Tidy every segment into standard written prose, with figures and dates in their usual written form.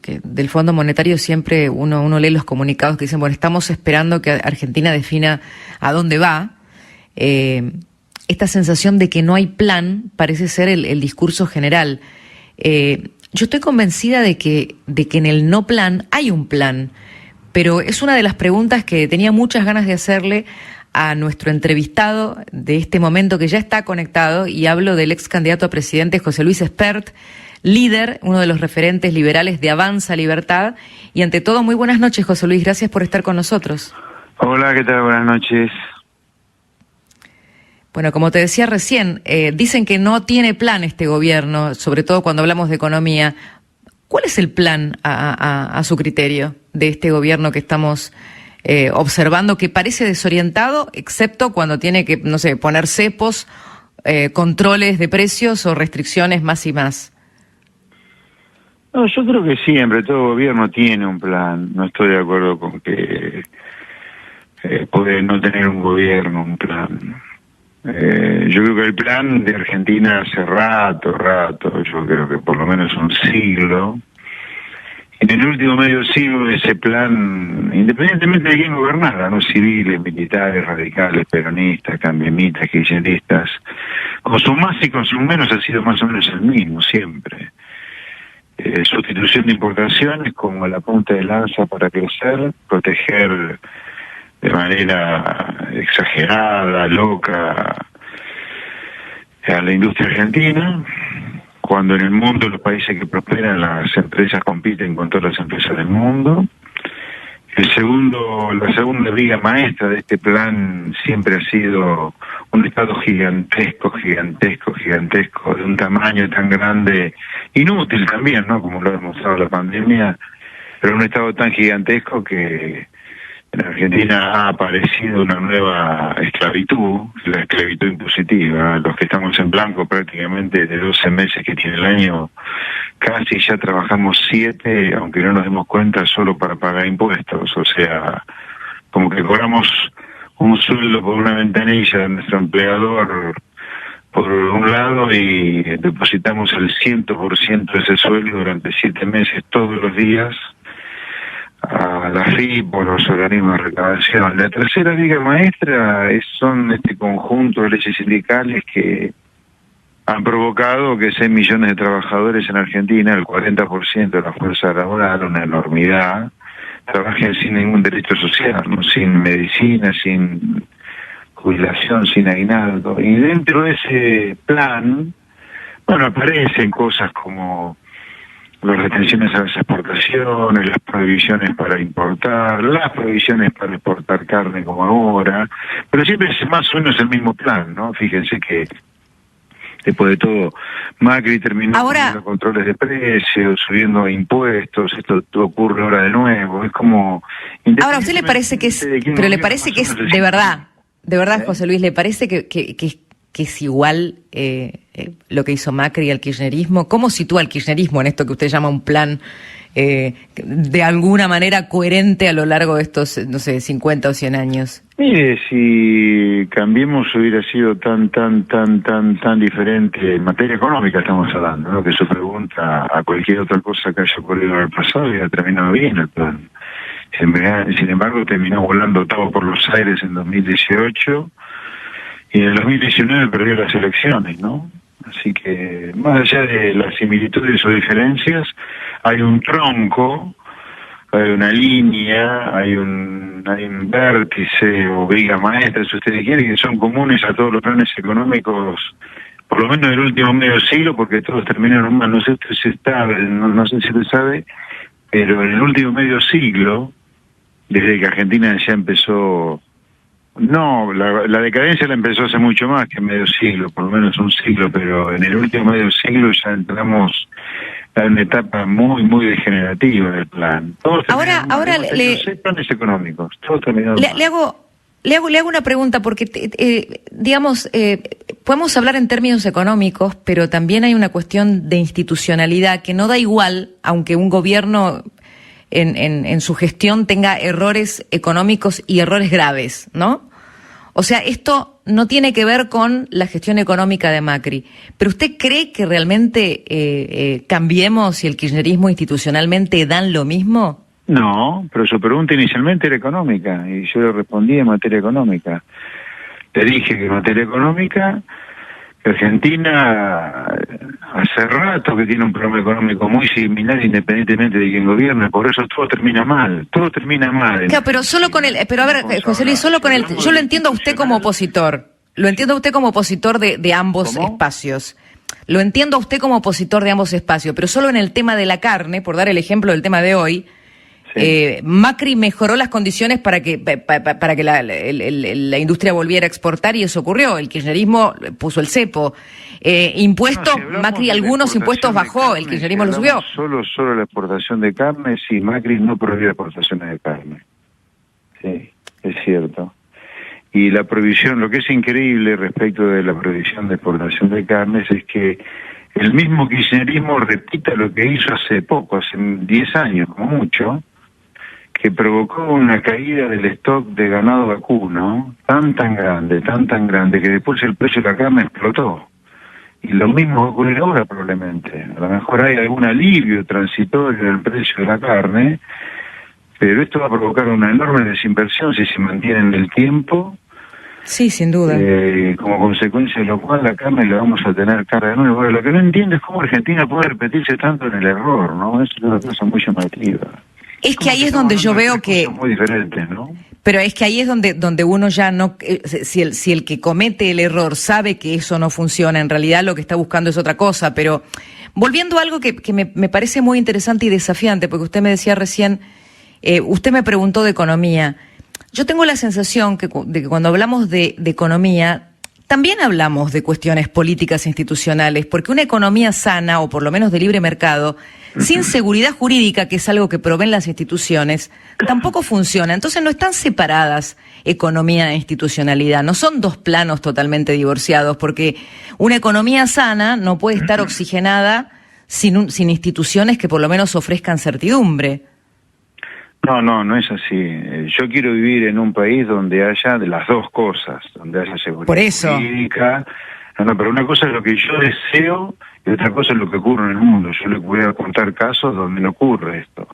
que del Fondo Monetario siempre uno lee los comunicados que dicen, bueno, estamos esperando que Argentina defina a dónde va. Esta sensación de que no hay plan parece ser el discurso general. Yo estoy convencida de que en el no plan hay un plan, pero es una de las preguntas que tenía muchas ganas de hacerle a nuestro entrevistado de este momento, que ya está conectado, y hablo del ex candidato a presidente José Luis Espert, líder, uno de los referentes liberales de Avanza Libertad. Y ante todo, muy buenas noches, José Luis, gracias por estar con nosotros. Hola, ¿qué tal? Buenas noches. Bueno, como te decía recién, dicen que no tiene plan este gobierno, sobre todo cuando hablamos de economía. ¿Cuál es el plan a su criterio de este gobierno que estamos observando, que parece desorientado, excepto cuando tiene que, no sé, poner cepos, controles de precios o restricciones más y más? No, yo creo que siempre todo gobierno tiene un plan. No estoy de acuerdo con que puede no tener un gobierno un plan. Yo creo que el plan de Argentina hace rato, yo creo que por lo menos un siglo. En el último medio siglo ese plan, independientemente de quién gobernara, no civiles, militares, radicales, peronistas, cambiamistas, kirchneristas, con sus más y con sus menos ha sido más o menos el mismo siempre. Sustitución de importaciones como la punta de lanza para crecer, proteger de manera exagerada, loca, a la industria argentina, cuando en el mundo, los países que prosperan, las empresas compiten con todas las empresas del mundo. La segunda viga maestra de este plan siempre ha sido un Estado gigantesco, de un tamaño tan grande, inútil también, ¿no? Como lo ha demostrado la pandemia, pero un Estado tan gigantesco que en Argentina ha aparecido una nueva esclavitud, la esclavitud impositiva. Los que estamos en blanco prácticamente de 12 meses que tiene el año, casi ya trabajamos 7, aunque no nos demos cuenta, solo para pagar impuestos. O sea, como que cobramos un sueldo por una ventanilla de nuestro empleador por un lado y depositamos el 100% de ese sueldo durante 7 meses todos los días a la FIP o los organismos de recaudación. La tercera viga maestra son este conjunto de leyes sindicales que han provocado que 6 millones de trabajadores en Argentina, el 40% de la fuerza laboral, una enormidad, trabajen sin ningún derecho social, ¿no? Sin medicina, sin jubilación, sin aguinaldo. Y dentro de ese plan, bueno, aparecen cosas como las retenciones a las exportaciones, las prohibiciones para importar, las prohibiciones para exportar carne como ahora, pero siempre es más o menos el mismo plan, ¿no? Fíjense que después de todo, Macri terminó poniendo controles de precios, subiendo impuestos, esto ocurre ahora de nuevo, es como... Ahora, ¿a usted le parece que es, pero le parece que es de verdad, José Luis, le parece que es igual lo que hizo Macri al kirchnerismo? ¿Cómo sitúa al kirchnerismo en esto que usted llama un plan de alguna manera coherente a lo largo de estos, no sé, 50 o 100 años? Mire, si Cambiemos hubiera sido tan diferente en materia económica, estamos hablando, ¿no? Que su pregunta a cualquier otra cosa que haya ocurrido en el pasado hubiera terminado bien el plan. Sin embargo, terminó volando todo por los aires en 2018 y en el 2019 perdió las elecciones, ¿no? Así que, más allá de las similitudes o diferencias, hay un tronco, hay una línea, hay un vértice o viga maestra, si ustedes quieren, que son comunes a todos los planes económicos, por lo menos del último medio siglo, porque todos terminaron mal. No sé si usted sabe, pero en el último medio siglo, desde que Argentina ya empezó... No, la decadencia la empezó hace mucho más que medio siglo, por lo menos un siglo, pero en el último medio siglo ya entramos en una etapa muy degenerativa del plan. Ahora planes económicos, todos terminaron. Le hago una pregunta, porque podemos hablar en términos económicos, pero también hay una cuestión de institucionalidad que no da igual, aunque un gobierno en su gestión tenga errores económicos y errores graves, ¿no? O sea, esto no tiene que ver con la gestión económica de Macri. ¿Pero usted cree que realmente Cambiemos y el kirchnerismo institucionalmente dan lo mismo? No, pero su pregunta inicialmente era económica y yo le respondí en materia económica. Le dije que en materia económica, que Argentina hace rato que tiene un problema económico muy similar independientemente de quién gobierne, por eso todo termina mal, Claro, pero solo con pero a ver, José Luis, yo lo entiendo a usted como opositor, de ambos espacios. Lo entiendo a usted como opositor de ambos espacios, pero solo en el tema de la carne, por dar el ejemplo del tema de hoy, sí. Macri mejoró las condiciones para que la industria volviera a exportar y eso ocurrió. El kirchnerismo puso el cepo. Impuestos, si Macri algunos impuestos bajó, el kirchnerismo los subió. Solo la exportación de carne, sí, Macri no prohibió exportaciones de carne. Sí, es cierto. Y la prohibición, lo que es increíble respecto de la prohibición de exportación de carnes es que el mismo kirchnerismo repita lo que hizo hace poco, hace 10 años, como mucho, que provocó una caída del stock de ganado vacuno tan grande, que después el precio de la carne explotó. Y lo mismo va a ocurrir ahora probablemente. A lo mejor hay algún alivio transitorio en el precio de la carne, pero esto va a provocar una enorme desinversión si se mantiene en el tiempo. Sí, sin duda. Como consecuencia de lo cual la carne la vamos a tener cara de nuevo. Ahora, lo que no entiendo es cómo Argentina puede repetirse tanto en el error, ¿no? Es una cosa muy llamativa. Es que ahí es donde yo veo que... muy diferentes, ¿no? Pero es que ahí es donde uno ya no... Si el que comete el error sabe que eso no funciona, en realidad lo que está buscando es otra cosa. Pero volviendo a algo que me parece muy interesante y desafiante, porque usted me decía recién, usted me preguntó de economía. Yo tengo la sensación de que cuando hablamos de economía, también hablamos de cuestiones políticas e institucionales, porque una economía sana, o por lo menos de libre mercado, sin seguridad jurídica, que es algo que proveen las instituciones, tampoco funciona. Entonces no están separadas economía e institucionalidad, no son dos planos totalmente divorciados, porque una economía sana no puede estar oxigenada sin instituciones que por lo menos ofrezcan certidumbre. No es así. Yo quiero vivir en un país donde haya de las dos cosas, donde haya seguridad por eso. Jurídica. No, pero una cosa es lo que yo deseo y otra cosa es lo que ocurre en el mundo. Yo le voy a contar casos donde no ocurre esto.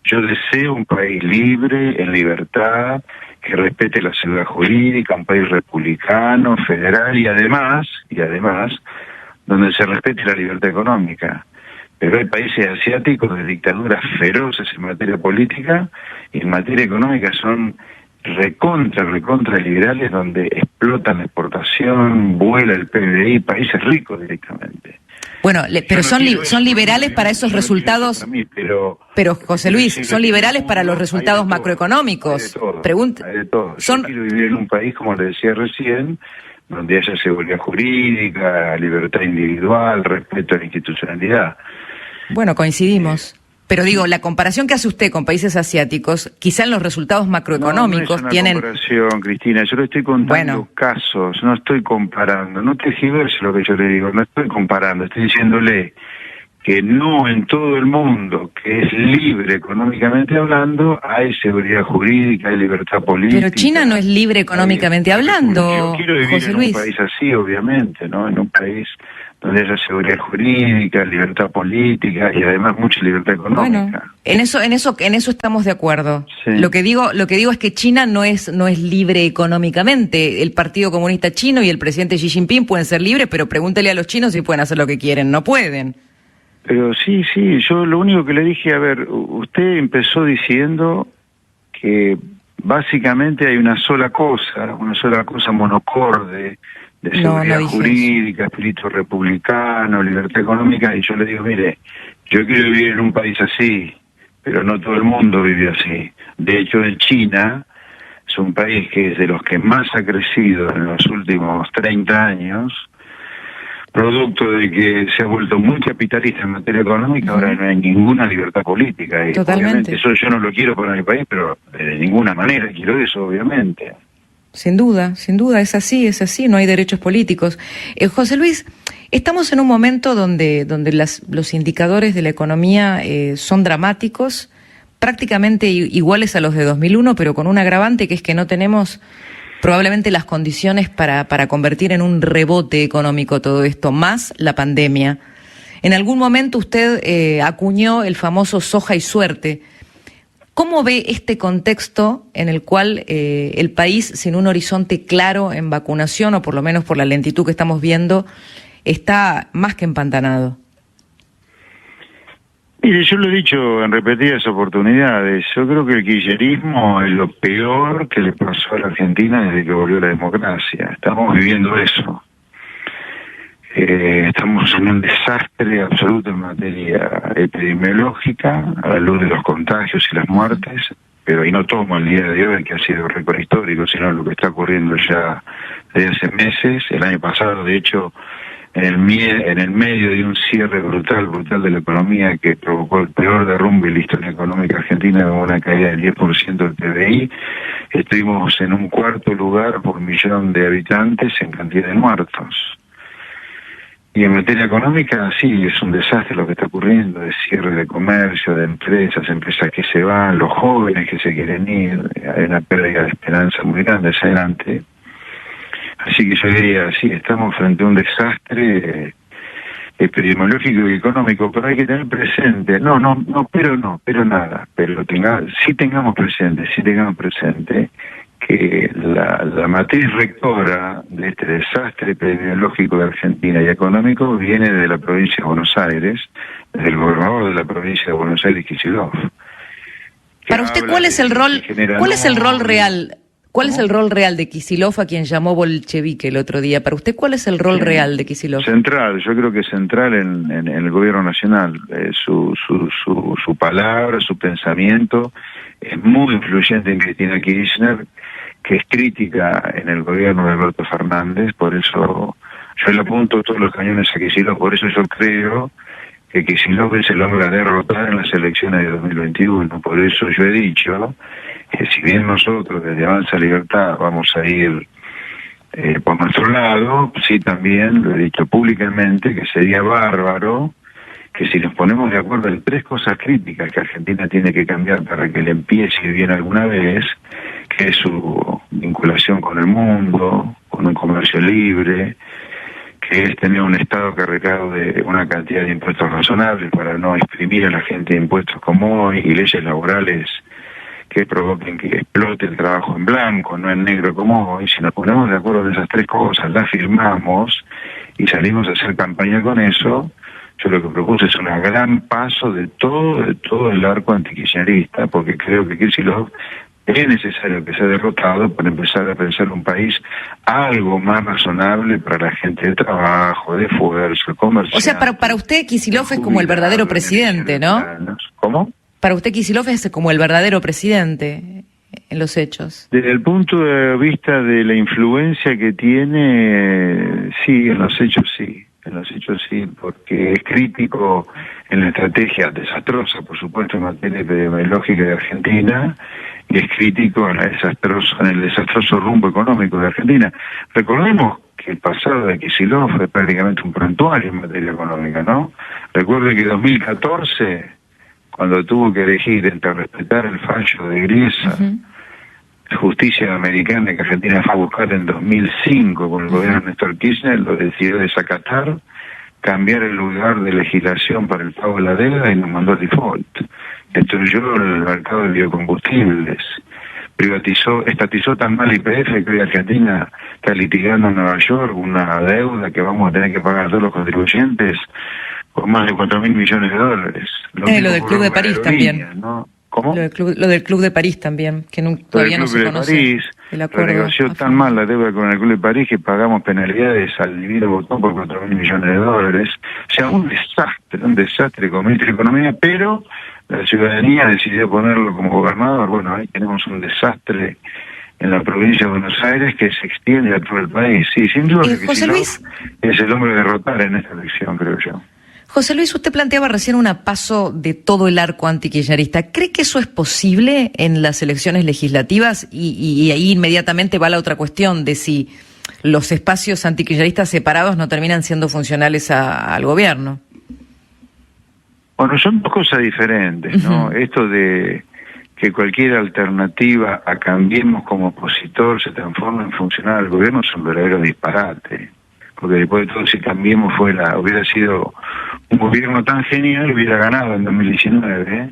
Yo deseo un país libre, en libertad, que respete la seguridad jurídica, un país republicano, federal y además, donde se respete la libertad económica. Pero hay países asiáticos de dictaduras feroces en materia política y en materia económica son recontra liberales, donde explotan la exportación, vuela el PBI, países ricos directamente. Bueno, pero son liberales para esos resultados. Pero José Luis, son liberales para los resultados macroeconómicos. Hay de todo. Yo quiero vivir en un país, como le decía recién, donde haya seguridad jurídica, libertad individual, respeto a la institucionalidad. Bueno, coincidimos. Pero digo, la comparación que hace usted con países asiáticos, quizá en los resultados macroeconómicos tienen... No es una comparación, Cristina, yo le estoy contando casos, no estoy comparando, no tergiverse lo que yo le digo, no estoy comparando, estoy diciéndole que no en todo el mundo que es libre económicamente hablando hay seguridad jurídica, hay libertad política. Pero China no es libre económicamente hablando, yo quiero vivir José en Luis. un país así, obviamente, ¿no? En un país donde haya seguridad jurídica, libertad política y además mucha libertad económica. Bueno, en eso estamos de acuerdo. Sí. Lo que digo es que China no es libre económicamente. El Partido Comunista Chino y el presidente Xi Jinping pueden ser libres, pero pregúntele a los chinos si pueden hacer lo que quieren. No pueden. Pero sí, yo lo único que le dije, a ver, usted empezó diciendo que básicamente hay una sola cosa monocorde, de seguridad jurídica, espíritu republicano, libertad económica, y yo le digo, mire, yo quiero vivir en un país así, pero no todo el mundo vive así. De hecho, en China es un país que es de los que más ha crecido en los últimos 30 años, producto de que se ha vuelto muy capitalista en materia económica. Ahora no hay ninguna libertad política. Y totalmente. Eso yo no lo quiero para mi país, pero de ninguna manera quiero eso, obviamente. Sin duda, es así, no hay derechos políticos. José Luis, estamos en un momento donde los indicadores de la economía son dramáticos, prácticamente iguales a los de 2001, pero con un agravante que es que no tenemos probablemente las condiciones para convertir en un rebote económico todo esto, más la pandemia. En algún momento usted acuñó el famoso soja y suerte. ¿Cómo ve este contexto en el cual el país, sin un horizonte claro en vacunación, o por lo menos por la lentitud que estamos viendo, está más que empantanado? Mire, yo lo he dicho en repetidas oportunidades, yo creo que el kirchnerismo es lo peor que le pasó a la Argentina desde que volvió la democracia. Estamos viviendo eso. Estamos en un desastre absoluto en materia epidemiológica, a la luz de los contagios y las muertes, pero ahí no tomo el día de hoy, que ha sido récord histórico, sino lo que está ocurriendo ya desde hace meses. El año pasado, de hecho, en el medio de un cierre brutal de la economía que provocó el peor derrumbe en la historia económica argentina, con una caída del 10% del PBI, estuvimos en un cuarto lugar por millón de habitantes en cantidad de muertos. Y en materia económica, sí, es un desastre lo que está ocurriendo, de cierre de comercio, de empresas que se van, los jóvenes que se quieren ir, hay una pérdida de esperanza muy grande hacia adelante. Así que yo diría, sí, estamos frente a un desastre epidemiológico y económico, pero hay que tener presente, sí tengamos presente que la matriz rectora de este desastre epidemiológico de Argentina y económico viene de la provincia de Buenos Aires, desde el gobernador de la provincia de Buenos Aires, Kicillof. Para usted, ¿cuál es el rol real? ¿Cuál es el rol real de Kicillof, a quien llamó bolchevique el otro día? Para usted, ¿cuál es el rol real de Kicillof? Central, yo creo que central en el gobierno nacional. Su palabra, su pensamiento es muy influyente en Cristina Kirchner, que es crítica en el gobierno de Alberto Fernández. Por eso yo le apunto todos los cañones a Kicillof. Por eso yo creo que Kicillof es el hombre a derrotar en las elecciones de 2021. Por eso yo he dicho que si bien nosotros desde Avanza Libertad vamos a ir por nuestro lado, sí también lo he dicho públicamente que sería bárbaro que si nos ponemos de acuerdo en tres cosas críticas que Argentina tiene que cambiar para que le empiece a ir bien alguna vez, que es su vinculación con el mundo, con un comercio libre, que es tener un Estado que recaude una cantidad de impuestos razonables para no exprimir a la gente de impuestos como hoy, y leyes laborales que provoquen que explote el trabajo en blanco, no en negro como hoy. Si nos ponemos de acuerdo en esas tres cosas, las firmamos y salimos a hacer campaña con eso, yo lo que propuse es un gran paso de todo el arco antikirchnerista, porque creo que Kicillof es necesario que sea derrotado para empezar a pensar un país algo más razonable para la gente de trabajo, de esfuerzo, comercial. O sea, para usted Kicillof es como el verdadero presidente, ¿no? ¿Cómo? Para usted Kicillof es como el verdadero presidente en los hechos. Desde el punto de vista de la influencia que tiene, sí, en los hechos sí. En los hechos sí, porque es crítico en la estrategia desastrosa, por supuesto, en materia epidemiológica de Argentina, y es crítico en el desastroso rumbo económico de Argentina. Recordemos que el pasado de Kicillof fue prácticamente un prontuario en materia económica, ¿no? Recuerden que en 2014, cuando tuvo que elegir entre respetar el fallo de Griesa, justicia americana que Argentina fue a buscar en 2005 con el gobierno de Néstor Kirchner, lo decidió desacatar, cambiar el lugar de legislación para el pago de la deuda y nos mandó al default. Destruyó el mercado de biocombustibles, estatizó tan mal YPF que hoy Argentina está litigando en Nueva York una deuda que vamos a tener que pagar todos los contribuyentes por más de 4.000 millones de dólares. Lo del Club de París también, ¿no? ¿Cómo? Lo del Club de París también, que todavía no se conoce el acuerdo. Renegoció tan mal la deuda con el Club de París que pagamos penalidades al divino botón por 4.000 millones de dólares. O sea, un desastre con nuestra economía, pero la ciudadanía decidió ponerlo como gobernador. Bueno, ahí tenemos un desastre en la provincia de Buenos Aires que se extiende a todo el país. Sí, sin duda que José Luis es el hombre a derrotar en esta elección, creo yo. José Luis, usted planteaba recién un paso de todo el arco antikirchnerista. ¿Cree que eso es posible en las elecciones legislativas? Y ahí inmediatamente va la otra cuestión de si los espacios antikirchneristas separados no terminan siendo funcionales al gobierno. Bueno, son dos cosas diferentes, ¿no? Esto de que cualquier alternativa a Cambiemos como opositor se transforme en funcionario del gobierno es un verdadero disparate. Porque después de todo, si Cambiemos hubiera sido un gobierno tan genial, hubiera ganado en 2019,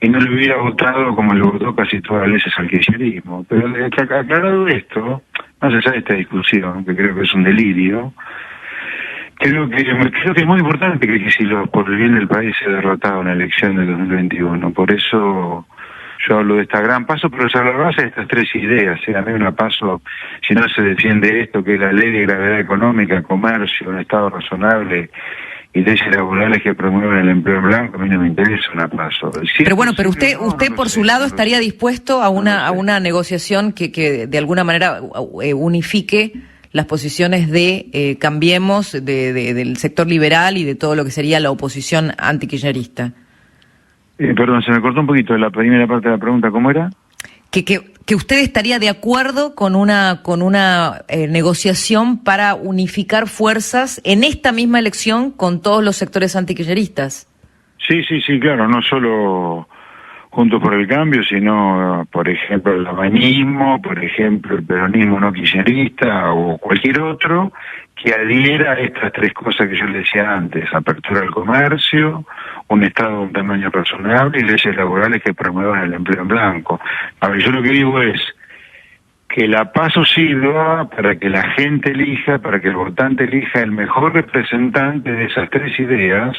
y no le hubiera votado como le votó casi todas las veces al kirchnerismo. Pero aclarado esto, más allá de esta discusión, que creo que es un delirio, creo que es muy importante que si por el bien del país se ha derrotado en la elección del 2021. Por eso yo hablo de esta gran paso, pero se la base de estas tres ideas. A mí una paso, si no se defiende esto, que es la ley de gravedad económica, comercio, un Estado razonable y leyes laborales que promueven el empleo blanco, a mí no me interesa una paso. Pero bueno, pero usted por su lado estaría dispuesto a una negociación que de alguna manera unifique las posiciones de Cambiemos, del sector liberal y de todo lo que sería la oposición antikirchnerista. Perdón, se me cortó un poquito la primera parte de la pregunta, ¿cómo era? Que usted estaría de acuerdo con una negociación para unificar fuerzas en esta misma elección con todos los sectores antikirchneristas. Sí, claro, no solo Juntos por el Cambio, sino, por ejemplo, el amañismo, por ejemplo, el peronismo no kirchnerista o cualquier otro que adhiera a estas tres cosas que yo le decía antes: apertura al comercio, un Estado de un tamaño razonable y leyes laborales que promuevan el empleo en blanco. A ver, yo lo que digo es que la paso sirva para que la gente elija, para que el votante elija el mejor representante de esas tres ideas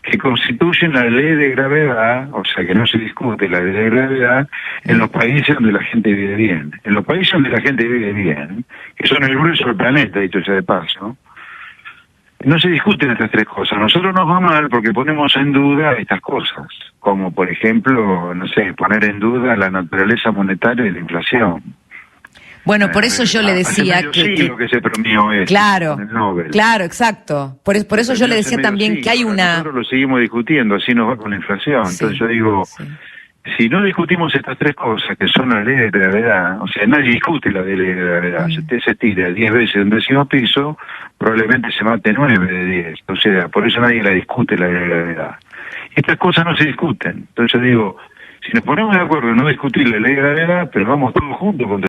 que constituyen la ley de gravedad, o sea que no se discute la ley de gravedad en los países donde la gente vive bien. En los países donde la gente vive bien, que son el grueso del planeta, dicho sea de paso, no se discuten estas tres cosas. Nosotros nos va mal porque ponemos en duda estas cosas, como por ejemplo, no sé, poner en duda la naturaleza monetaria de la inflación. Bueno, por eso yo le decía que se premió claro, el Nobel. Claro, exacto. Por eso yo le decía también que hay una... Nosotros lo seguimos discutiendo, así nos va con la inflación. Sí, entonces yo digo, si no discutimos estas tres cosas, que son la ley de gravedad, o sea, nadie discute la ley de gravedad. Si usted se tira 10 veces de un 10º piso, probablemente se mate 9 de 10. O sea, por eso nadie la discute la ley de gravedad. Estas cosas no se discuten. Entonces yo digo, si nos ponemos de acuerdo en no discutir la ley de gravedad, pero vamos todos juntos contra